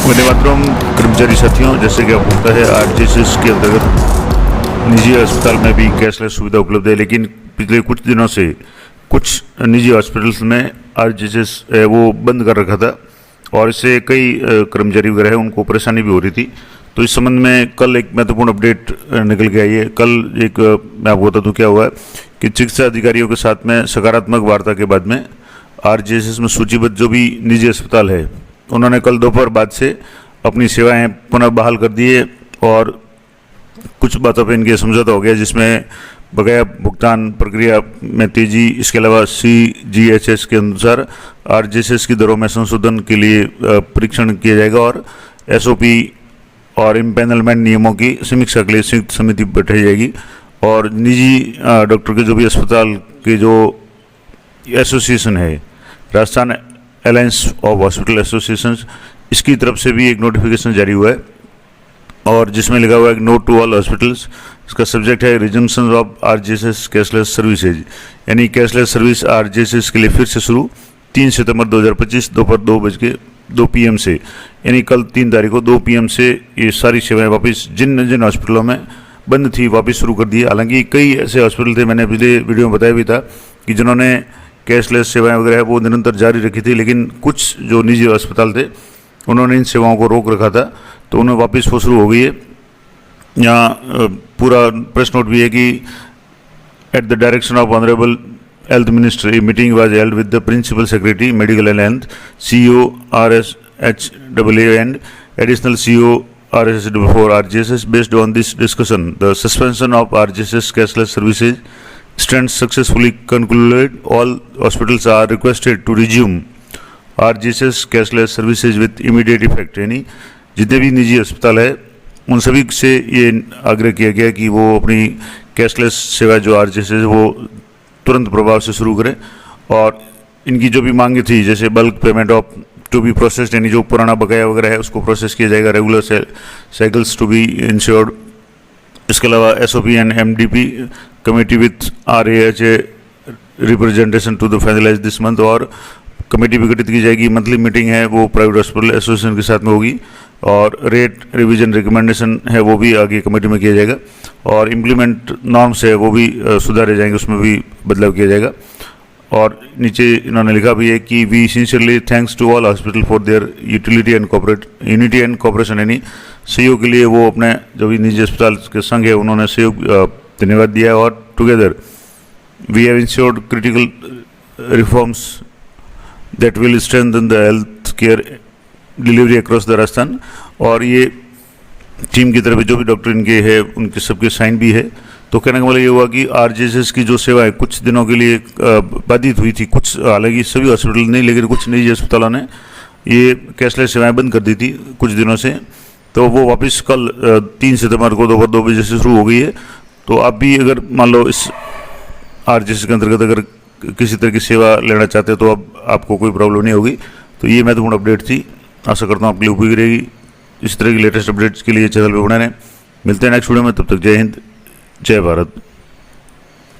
वंदे मातरम। कर्मचारी साथियों, जैसे कि आपको पता है आरजीएसएस के अंतर्गत निजी अस्पताल में भी कैशलेस सुविधा उपलब्ध है, लेकिन पिछले कुछ दिनों से कुछ निजी हॉस्पिटल्स में आरजीएसएस वो बंद कर रखा था और इससे कई कर्मचारी वगैरह है उनको परेशानी भी हो रही थी। तो इस संबंध में कल एक महत्वपूर्ण अपडेट निकल के आई है। कल एक मैं आपको बता दूं क्या हुआ है कि चिकित्सा अधिकारियों के साथ में सकारात्मक वार्ता के बाद में आरजीएसएस में सूचीबद्ध जो भी निजी अस्पताल है उन्होंने कल दोपहर बाद से अपनी सेवाएं पुनः बहाल कर दी है और कुछ बातों पर इनके समझौता हो गया, जिसमें बकाया भुगतान प्रक्रिया में तेजी, इसके अलावा CGHS के अनुसार आरजीएसएस की दरों में संशोधन के लिए परीक्षण किया जाएगा और SOP और इम्पैनलमेंट नियमों की समीक्षा के लिए संयुक्त समिति बैठाई जाएगी। और निजी डॉक्टर के जो भी अस्पताल के जो एसोसिएशन है, Rajasthan alliance of hospital association, इसकी तरफ से भी एक नोटिफिकेशन जारी हुआ है और जिसमें लिखा हुआ है नोट टू ऑल हॉस्पिटल्स। इसका सब्जेक्ट है रिजम्पशन ऑफ आरजीएसएस कैशलेस सर्विसेज, यानी कैशलेस सर्विस आरजीएसएस के लिए फिर से शुरू 3 सितंबर 2025 दोपहर 2 PM से, यानी कल 3 तारीख को 2 PM से ये सारी सेवाएं वापस जिन जिन हॉस्पिटलों में बंद थी वापस शुरू कर दी। हालांकि कई ऐसे हॉस्पिटल थे, मैंने पिछले वीडियो में बताया भी था कि जिन्होंने कैशलेस सेवाएं वगैरह वो निरंतर जारी रखी थी, लेकिन कुछ जो निजी अस्पताल थे उन्होंने इन सेवाओं को रोक रखा था, तो उन्हें वापस वो शुरू हो गई है। यहाँ पूरा प्रेस नोट भी है कि at the direction of honourable health minister a meeting was held with the principal secretary medical and health CEO RSHAA and additional CEO RSH for RGSS. Based on this discussion, the suspension of RGSS cashless services stands successfully concluded. All hospitals are requested to resume RGSS cashless services with immediate effect. यानी जितने भी निजी अस्पताल है उन सभी से ये आग्रह किया गया कि वो अपनी कैशलेस सेवा जो RGSS वो तुरंत प्रभाव से शुरू करें और इनकी जो भी मांगे थी, जैसे bulk payment of to be processed, यानी जो पुराना बकाया वगैरह है उसको प्रोसेस किया जाएगा, regular cycles to be ensured. इसके अलावा SOP and MDP committee with RAHA representation to the finalise this month, और कमेटी भी गठित की जाएगी। मंथली मीटिंग है वो प्राइवेट हॉस्पिटल एसोसिएशन के साथ में होगी और रेट रिवीजन रिकमेंडेशन है वो भी आगे कमेटी में किया जाएगा और इम्प्लीमेंट नॉर्म्स है वो भी सुधारे जाएंगे, उसमें भी बदलाव किया जाएगा। और नीचे इन्होंने लिखा भी है कि we sincerely thanks to all hospital for their unity and cooperation, यानी सहयोग के लिए वो अपने जो भी निजी अस्पताल के संघ है उन्होंने सहयोग धन्यवाद दिया है। और together we have ensured critical reforms that will strengthen the health care delivery across the Rajasthan. और ये टीम की तरफ जो भी डॉक्टर इनके हैं उनके सबके साइन भी है। तो कहने का मतलब ये हुआ कि आरजीएसएस की जो सेवाएं कुछ दिनों के लिए बाधित हुई थी, कुछ हालांकि सभी हॉस्पिटल नहीं, लेकिन कुछ निजी अस्पतालों ने ये कैशलेस सेवाएं बंद कर दी थी कुछ दिनों से, तो वो वापस कल 3 सितंबर को दोपहर 2 बजे से शुरू हो गई है। तो आप भी अगर मान लो इस आरजीएसएस के अंतर्गत अगर किसी तरह की सेवा लेना चाहते हो तो अब आपको कोई प्रॉब्लम नहीं होगी। तो ये महत्वपूर्ण अपडेट थी, आशा करता हूँ आपके लिए उपयोगी रहेगी। इस तरह की लेटेस्ट अपडेट्स के लिए चैनल पर बने रहें। मिलते हैं नेक्स्ट वीडियो में, तब तक जय हिंद, जय भारत।